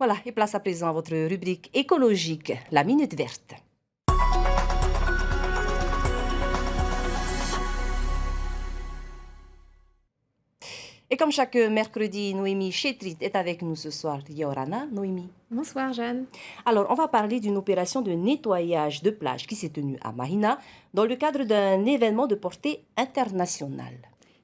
Voilà, et place à présent à votre rubrique écologique, la Minute Verte. Et comme chaque mercredi, Noémie Chetrit est avec nous ce soir. Yorana, Noémie. Bonsoir Jeanne. Alors, on va parler d'une opération de nettoyage de plage qui s'est tenue à Mahina dans le cadre d'un événement de portée internationale.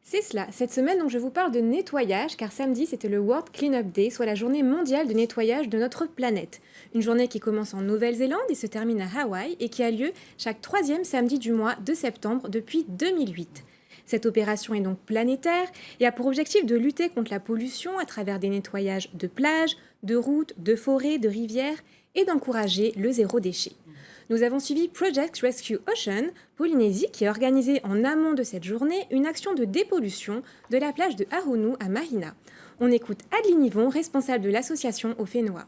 C'est cela, cette semaine donc je vous parle de nettoyage car samedi c'était le World Cleanup Day, soit la journée mondiale de nettoyage de notre planète. Une journée qui commence en Nouvelle-Zélande et se termine à Hawaï et qui a lieu chaque troisième samedi du mois de septembre depuis 2008. Cette opération est donc planétaire et a pour objectif de lutter contre la pollution à travers des nettoyages de plages, de routes, de forêts, de rivières et d'encourager le zéro déchet. Nous avons suivi Project Rescue Ocean, Polynésie, qui a organisé en amont de cette journée une action de dépollution de la plage de Arunu à Mahina. On écoute Adeline Yvon, responsable de l'association au Fénois.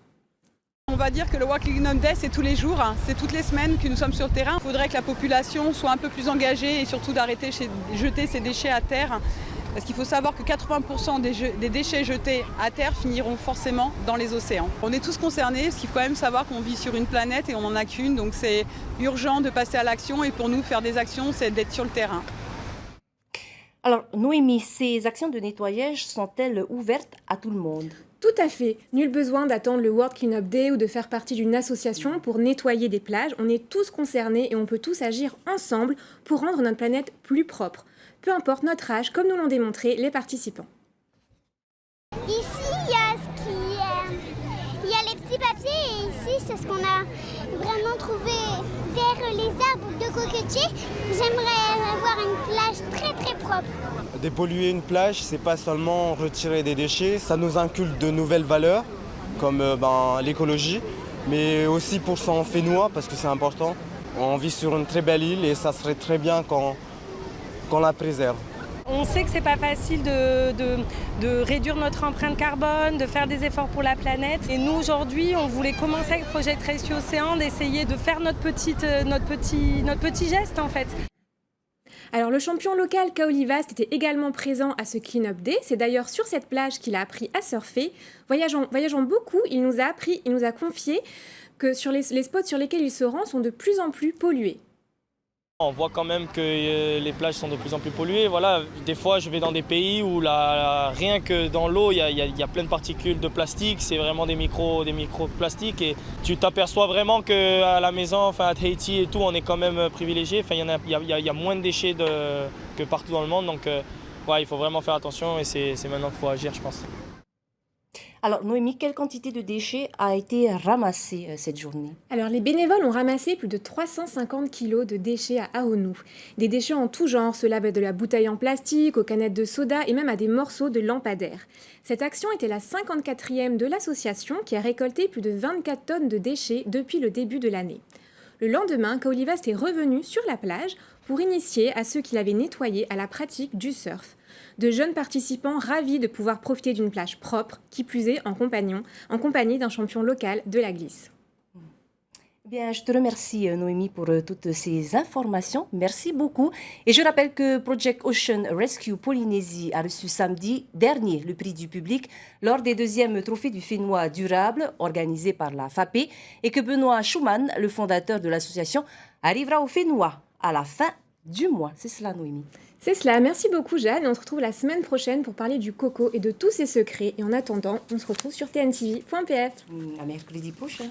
On va dire que le World Cleanup Day, c'est tous les jours, c'est toutes les semaines que nous sommes sur le terrain. Il faudrait que la population soit un peu plus engagée et surtout d'arrêter de jeter ses déchets à terre. Parce qu'il faut savoir que 80% des déchets jetés à terre finiront forcément dans les océans. On est tous concernés, parce qu'il faut quand même savoir qu'on vit sur une planète et on n'en a qu'une. Donc c'est urgent de passer à l'action et pour nous, faire des actions, c'est d'être sur le terrain. Alors, Noémie, ces actions de nettoyage sont-elles ouvertes à tout le monde ? Tout à fait. Nul besoin d'attendre le World Cleanup Day ou de faire partie d'une association pour nettoyer des plages. On est tous concernés et on peut tous agir ensemble pour rendre notre planète plus propre. Peu importe notre âge, comme nous l'ont démontré les participants. Ici, il y a les petits papiers et ici, c'est ce qu'on a vraiment trouvé derrière les arbres de cocotiers. J'aimerais avoir une plage très très propre. Dépolluer une plage, c'est pas seulement retirer des déchets, ça nous inculque de nouvelles valeurs comme l'écologie, mais aussi pour son Fénois parce que c'est important. On vit sur une très belle île et ça serait très bien qu'on la préserve. On sait que c'est pas facile de réduire notre empreinte carbone, de faire des efforts pour la planète. Et nous aujourd'hui, on voulait commencer avec Project Rescue Océan, d'essayer de faire notre petit geste en fait. Alors le champion local Kaolivast était également présent à ce Clean-up Day. C'est d'ailleurs sur cette plage qu'il a appris à surfer. Voyageant beaucoup, il nous a confié que sur les spots sur lesquels il se rend sont de plus en plus pollués. On voit quand même que les plages sont de plus en plus polluées. Voilà, des fois, je vais dans des pays où rien que dans l'eau, il y a plein de particules de plastique. C'est vraiment des microplastiques. Et tu t'aperçois vraiment qu'à la maison, enfin à Tahiti et tout, on est quand même privilégié. Enfin, il y a moins de déchets que partout dans le monde. Donc, ouais, il faut vraiment faire attention et c'est maintenant qu'il faut agir, je pense. Alors, Noémie, quelle quantité de déchets a été ramassée cette journée ? Alors, les bénévoles ont ramassé plus de 350 kilos de déchets à Arunu. Des déchets en tout genre, cela va de la bouteille en plastique, aux canettes de soda et même à des morceaux de lampadaires. Cette action était la 54e de l'association qui a récolté plus de 24 tonnes de déchets depuis le début de l'année. Le lendemain, Kaolivast est revenu sur la plage pour initier à ceux qui l'avaient nettoyé à la pratique du surf. De jeunes participants ravis de pouvoir profiter d'une plage propre, qui plus est en compagnie d'un champion local de la glisse. Bien, je te remercie Noémie pour toutes ces informations. Merci beaucoup. Et je rappelle que Project Ocean Rescue Polynésie a reçu samedi dernier le prix du public lors des deuxièmes trophées du Fénois durable organisés par la FAPE et que Benoît Schumann, le fondateur de l'association, arrivera au Fénois à la fin du mois. C'est cela, Noémie. C'est cela. Merci beaucoup, Jeanne. On se retrouve la semaine prochaine pour parler du coco et de tous ses secrets. Et en attendant, on se retrouve sur tntv.pf. À mercredi prochain.